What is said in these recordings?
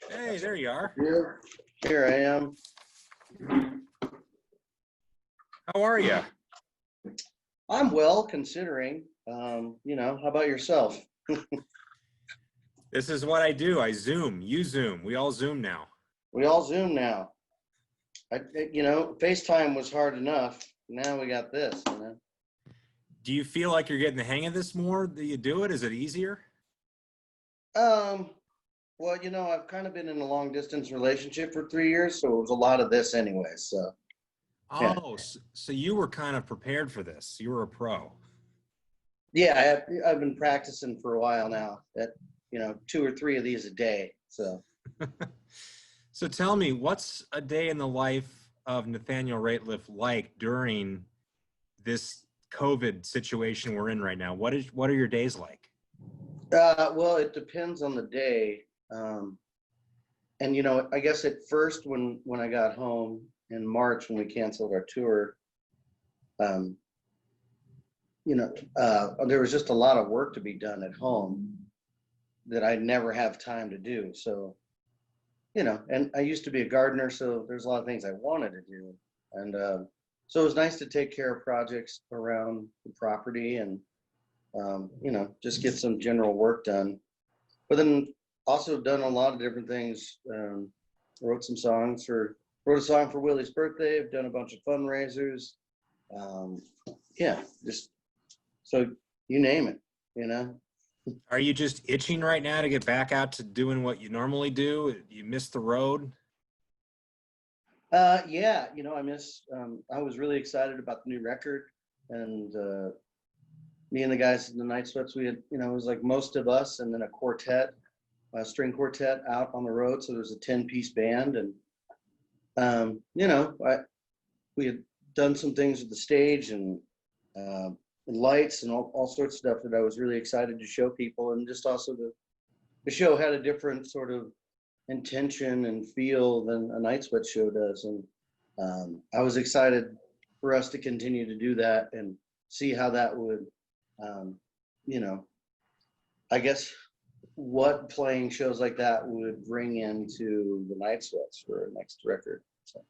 Hey, there you are. Here I am. How are you? I'm well, considering. How about yourself? This is what I do. I Zoom. You Zoom. We all Zoom now. We all Zoom now. FaceTime was hard enough. Now we got this. Do you feel like you're getting the hang of this more? Do you do it? Is it easier? Well, I've kind of been in a long distance relationship for 3 years, so it was a lot of this anyway. So, yeah. Oh, so you were kind of prepared for this. You were a pro. Yeah, I've been practicing for a while now. At 2 or 3 of these a day. So. So tell me, what's a day in the life of Nathaniel Rateliff like during this COVID situation we're in right now? What are your days like? Well, it depends on the day. I guess at first when I got home in March when we canceled our tour, there was just a lot of work to be done at home that I'd never have time to do. So, and I used to be a gardener, so there's a lot of things I wanted to do. And so it was nice to take care of projects around the property and, just get some general work done. But then also done a lot of different things. Wrote a song for Willie's birthday. I've done a bunch of fundraisers. Just so you name it, Are you just itching right now to get back out to doing what you normally do? You miss the road? I miss, I was really excited about the new record, and me and the guys in the Night Sweats, we had, it was like most of us and then a string quartet out on the road. So there's a 10-piece band, and we had done some things with the stage and lights and all sorts of stuff that I was really excited to show people. And just also the show had a different sort of intention and feel than a Night Sweat show does. And I was excited for us to continue to do that and see how that would, I guess what playing shows like that would bring into the Night Sweats for our next record. So.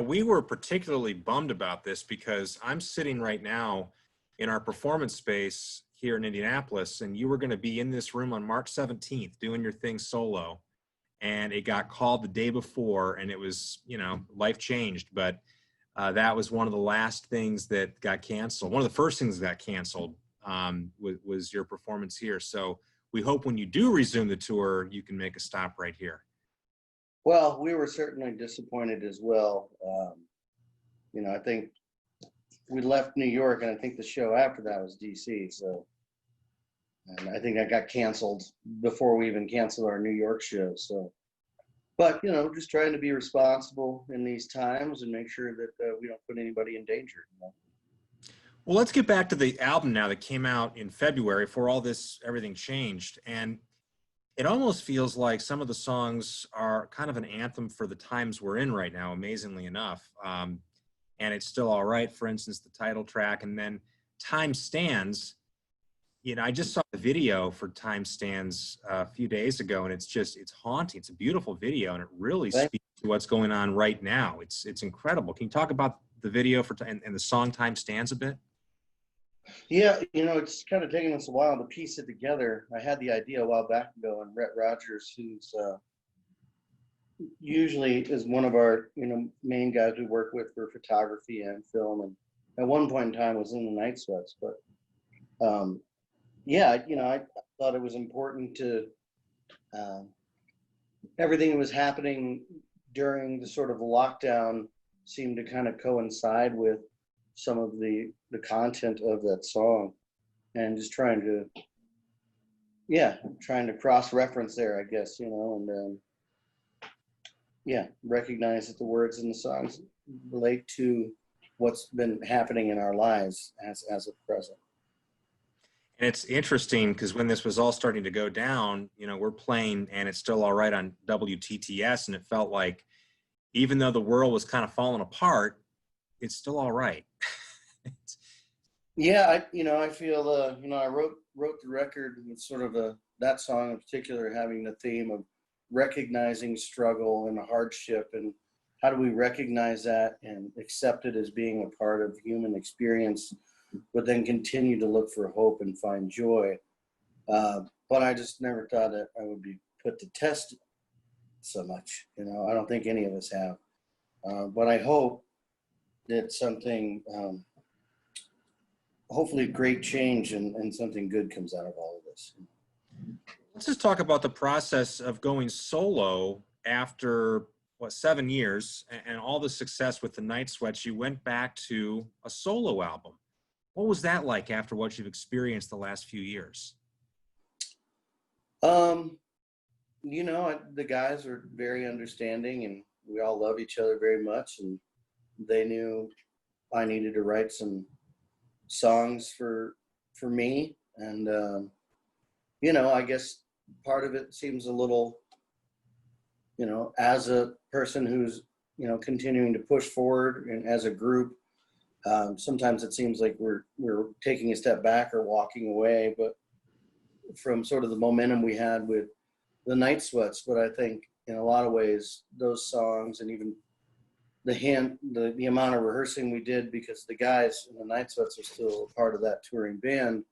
We were particularly bummed about this because I'm sitting right now in our performance space here in Indianapolis, and you were going to be in this room on March 17th doing your thing solo, and it got called the day before, and it was, life changed. But that was one of the last things that got canceled. One of the first things that got canceled was your performance here. So we hope when you do resume the tour, you can make a stop right here. Well, we were certainly disappointed as well. I think we left New York, and I think the show after that was DC. So, and I think that got canceled before we even canceled our New York show. So, but just trying to be responsible in these times and make sure that we don't put anybody in danger. Well, let's get back to the album now that came out in February before everything changed. And it almost feels like some of the songs are kind of an anthem for the times we're in right now, amazingly enough. And It's Still All Right, for instance, the title track. And then Time Stands, I just saw the video for Time Stands a few days ago, and it's haunting. It's a beautiful video, and it really speaks to what's going on right now. It's incredible. Can you talk about the video and the song Time Stands a bit? Yeah, it's kind of taken us a while to piece it together. I had the idea a while back ago, and Rhett Rogers, who's usually is one of our main guys we work with for photography and film, and at one point in time was in the Night Sweats. But I thought it was important to everything that was happening during the sort of lockdown seemed to kind of coincide with some of the content of that song, and just trying to cross-reference there, I guess, and recognize that the words in the songs relate to what's been happening in our lives as of present. And it's interesting because when this was all starting to go down, we're playing And It's Still All Right on WTTS, and it felt like even though the world was kind of falling apart, it's still all right. Yeah, I feel I wrote the record with sort of that song in particular having the theme of recognizing struggle and hardship, and how do we recognize that and accept it as being a part of human experience, but then continue to look for hope and find joy. But I just never thought that I would be put to test so much. You know, I don't think any of us have. But I hope that something, hopefully great change and something good comes out of all of this. Let's just talk about the process of going solo after, what, 7 years and all the success with the Night Sweats. You went back to a solo album. What was that like after what you've experienced the last few years? You know, the guys are very understanding, and we all love each other very much, and they knew I needed to write some songs for me, and you know, I guess part of it seems a little, you know, as a person who's, you know, continuing to push forward, and as a group, sometimes it seems like we're taking a step back or walking away, but from sort of the momentum we had with the Night Sweats. But I think in a lot of ways, those songs, and even the amount of rehearsing we did, because the guys in the Night Sweats are still a part of that touring band,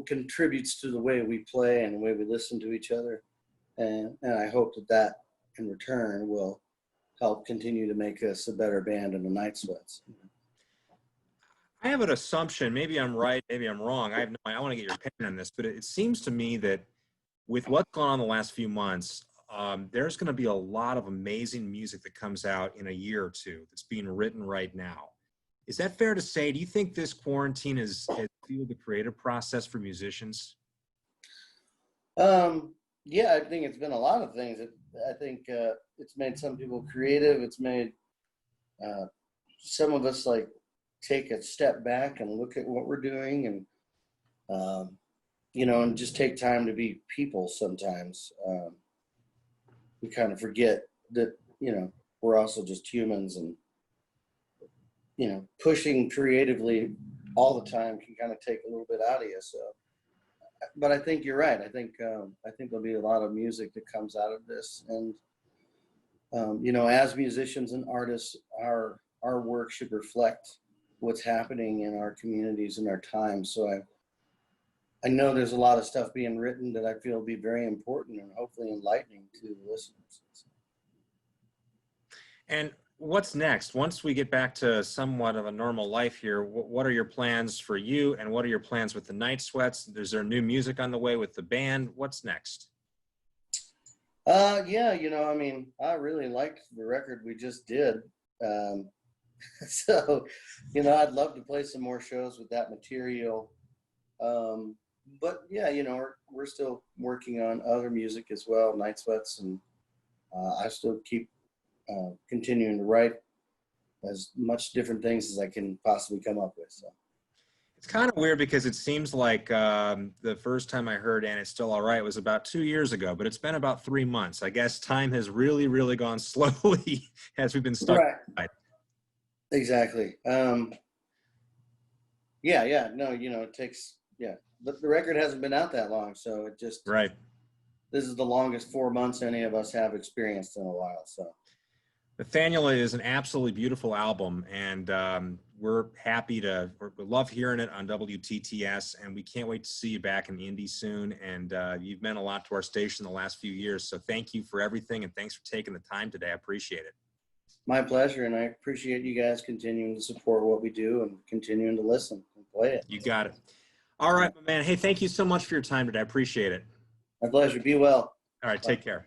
contributes to the way we play and the way we listen to each other. And I hope that in return will help continue to make us a better band in the Night Sweats. I have an assumption, maybe I'm right, maybe I'm wrong. I want to get your opinion on this, but it seems to me that with what's gone on the last few months, there's going to be a lot of amazing music that comes out in a year or two that's being written right now. Is that fair to say? Do you think this quarantine has fueled the creative process for musicians? Yeah, I think it's been a lot of things. I think it's made some people creative. It's made some of us like take a step back and look at what we're doing, and you know, and just take time to be people. Sometimes we kind of forget that, you know, we're also just humans, and you know, pushing creatively all the time can kind of take a little bit out of you. So, but I think you're right. I think there'll be a lot of music that comes out of this, and you know, as musicians and artists, our work should reflect what's happening in our communities and our time. So I know there's a lot of stuff being written that I feel will be very important and hopefully enlightening to the listeners. And what's next? Once we get back to somewhat of a normal life here, what are your plans for you, and what are your plans with the Night Sweats? Is there new music on the way with the band? What's next? Yeah, you know, I mean, I really liked the record we just did. So, you know, I'd love to play some more shows with that material. But yeah, you know, we're still working on other music as well, Night Sweats, and I still keep continuing to write as much different things as I can possibly come up with. So It's kind of weird because it seems like the first time I heard "And It's Still All Right" was about 2 years ago, but it's been about 3 months. I guess time has really, really gone slowly as we've been stuck. right. Exactly. Yeah. No, you know, it takes, yeah. The record hasn't been out that long, so it just, Right. this is the longest 4 months any of us have experienced in a while. So Nathaniel, is an absolutely beautiful album, and we're happy to, we love hearing it on WTTS, and we can't wait to see you back in Indy soon. And you've meant a lot to our station the last few years, so thank you for everything, and thanks for taking the time today. I appreciate it. my pleasure, and I appreciate you guys continuing to support what we do and continuing to listen and play it. You got it. All right, my man. Hey, thank you so much for your time today. I appreciate it. My pleasure. Be well. All right, take care.